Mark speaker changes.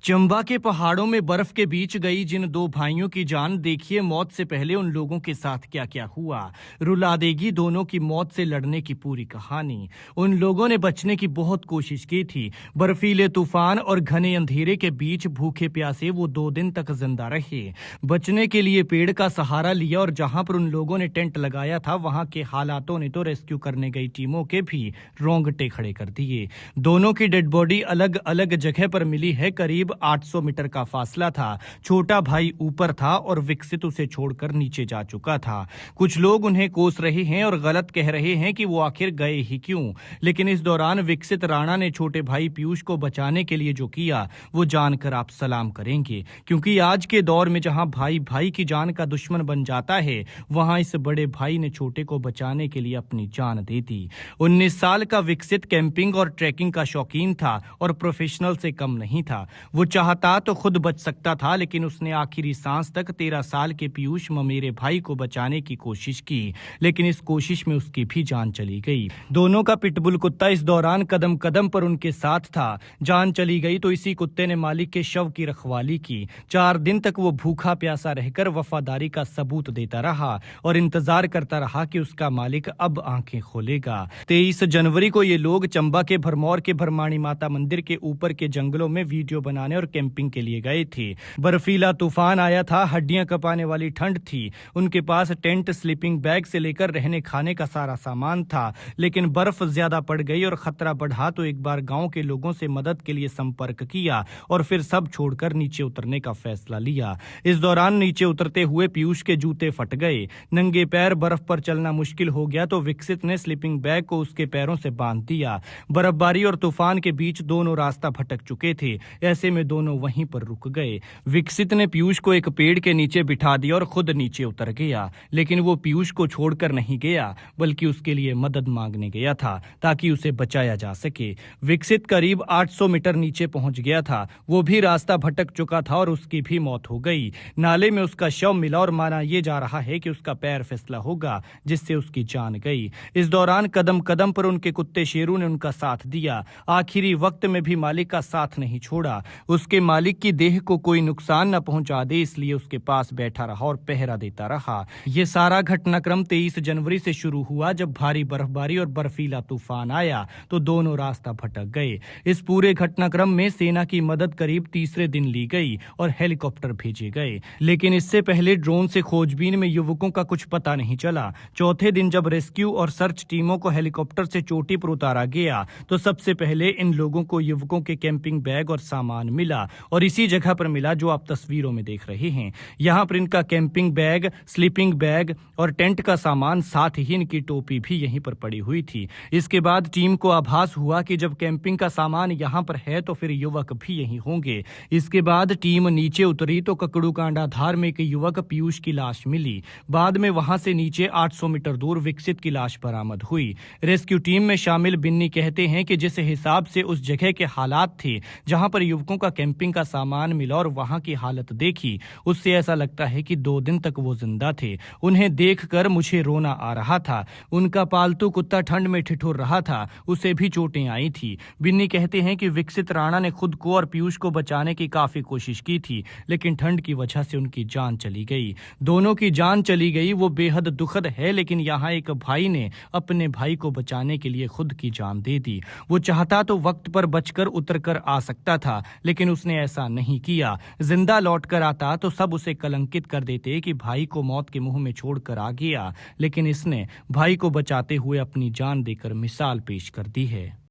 Speaker 1: चंबा के पहाड़ों में बर्फ के बीच गई जिन दो भाइयों की जान, देखिए मौत से पहले उन लोगों के साथ क्या क्या हुआ। रुला देगी दोनों की मौत से लड़ने की पूरी कहानी। उन लोगों ने बचने की बहुत कोशिश की थी। बर्फीले तूफान और घने अंधेरे के बीच भूखे प्यासे वो 2 दिन तक जिंदा रहे। बचने के लिए पेड़ का सहारा लिया और जहां पर उन लोगों ने टेंट लगाया था वहां के हालातों ने तो रेस्क्यू करने गई टीमों के भी रोंगटे खड़े कर दिए। दोनों की डेड बॉडी अलग अलग जगह पर मिली है। करीब 800 मीटर का फासला था। छोटा भाई ऊपर था और विकसित उसे छोड़कर नीचे जा चुका था। कुछ लोग उन्हें कोस रहे हैं और गलत कह रहे हैं कि वो आखिर गए ही क्यों। लेकिन इस दौरान विकसित राणा ने छोटे भाई पीयूष को बचाने के लिए जो किया वो जानकर आप सलाम करेंगे, क्योंकि आज के दौर में जहां भाई भाई की जान का दुश्मन बन जाता है, वहां इस बड़े भाई ने छोटे को बचाने के लिए अपनी जान दे दी। 19 साल का विकसित कैंपिंग और ट्रैकिंग का शौकीन था और प्रोफेशनल से कम नहीं था। वो चाहता तो खुद बच सकता था, लेकिन उसने आखिरी सांस तक 13 साल के पीयूष ममेरे भाई को बचाने की कोशिश की, लेकिन इस कोशिश में उसकी भी जान चली गई। दोनों का पिटबुल कुत्ता इस दौरान कदम कदम पर उनके साथ था। जान चली गई तो इसी कुत्ते ने मालिक के शव की रखवाली की। 4 दिन तक वो भूखा प्यासा रहकर वफादारी का सबूत देता रहा और इंतजार करता रहा कि उसका मालिक अब आंखें खोलेगा। 23 जनवरी को ये लोग चंबा के भरमौर के भरमाणी माता मंदिर के ऊपर के जंगलों में वीडियो बनाने और कैंपिंग के लिए गए थे। बर्फीला तूफान आया था, हड्डियां कपाने वाली ठंड थी। उनके पास टेंट, स्लीपिंग बैग से लेकर रहने खाने का सारा सामान था, लेकिन बर्फ ज्यादा पड़ गई और खतरा बढ़ा तो एक बार गांव के लोगों से मदद के लिए संपर्क किया और फिर सब छोड़कर नीचे उतरने का फैसला लिया। इस दौरान नीचे उतरते हुए पीयूष के जूते फट गए। नंगे पैर बर्फ पर चलना मुश्किल हो गया तो विकसित ने स्लीपिंग बैग को उसके पैरों से बांध दिया। बर्फबारी और तूफान के बीच दोनों रास्ता भटक चुके थे। ऐसे में दोनों वहीं पर रुक गए। विकसित ने पीयूष को एक पेड़ के नीचे बिठा दिया और खुद नीचे उतर गया, लेकिन वो पीयूष को छोड़कर नहीं गया, बल्कि उसके लिए मदद मांगने गया था ताकि उसे बचाया जा सके। विकसित करीब 800 मीटर नीचे पहुंच गया था। वो भी रास्ता भटक चुका था और उसकी भी मौत हो गई। नाले में उसका शव मिला और माना यह जा रहा है कि उसका पैर फिसला होगा, जिससे उसकी जान गई। इस दौरान कदम कदम पर उनके कुत्ते शेरू ने उनका साथ दिया। आखिरी वक्त में भी मालिक का साथ नहीं छोड़ा। उसके मालिक की देह को कोई नुकसान न पहुंचा दे, इसलिए उसके पास बैठा रहा और पहरा देता रहा। यह सारा घटनाक्रम 23 जनवरी से शुरू हुआ। जब भारी बर्फबारी और बर्फीला तूफान आया तो दोनों रास्ता भटक गए। इस पूरे घटनाक्रम में सेना की मदद करीब तीसरे दिन ली गई और हेलीकॉप्टर भेजे गए, लेकिन इससे पहले ड्रोन से खोजबीन में युवकों का कुछ पता नहीं चला। चौथे दिन जब रेस्क्यू और सर्च टीमों को हेलीकॉप्टर से चोटी पर उतारा गया तो सबसे पहले इन लोगों को युवकों के कैंपिंग बैग और सामान मिला और इसी जगह पर मिला जो आप तस्वीरों में देख रहे हैं। यहाँ पर इनका कैंपिंग बैग, स्लीपिंग बैग और टेंट का सामान, साथ ही इनकी टोपी भी यहीं पर पड़ी हुई थी। इसके बाद टीम को आभास हुआ कि जब कैंपिंग का सामान यहाँ पर है तो फिर युवक भी यहीं होंगे। इसके बाद टीम नीचे उतरी तो ककड़ूकांडा धार में एक युवक पीयूष की लाश मिली। बाद में वहां से नीचे 800 मीटर दूर विकसित की लाश बरामद हुई। रेस्क्यू टीम में शामिल बिन्नी कहते हैं कि जिस हिसाब से उस जगह के हालात थे जहां पर युवकों का कैंपिंग का सामान मिला और वहां की हालत देखी, उससे ऐसा लगता है कि 2 दिन तक वो जिंदा थे। उन्हें देखकर मुझे रोना आ रहा था। उनका पालतू कुत्ता ठंड में ठिठुर रहा था, उसे भी चोटें आई थी। बिन्नी कहते हैं कि विकसित राणा ने खुद को और पीयूष को बचाने की काफी कोशिश की थी, लेकिन ठंड की वजह से उनकी जान चली गई। दोनों की जान चली गई वो बेहद दुखद है, लेकिन यहाँ एक भाई ने अपने भाई को बचाने के लिए खुद की जान दे दी। वो चाहता तो वक्त पर बचकर उतर कर आ सकता था, लेकिन उसने ऐसा नहीं किया। जिंदा लौट कर आता तो सब उसे कलंकित कर देते कि भाई को मौत के मुंह में छोड़कर आ गया, लेकिन इसने भाई को बचाते हुए अपनी जान देकर मिसाल पेश कर दी है।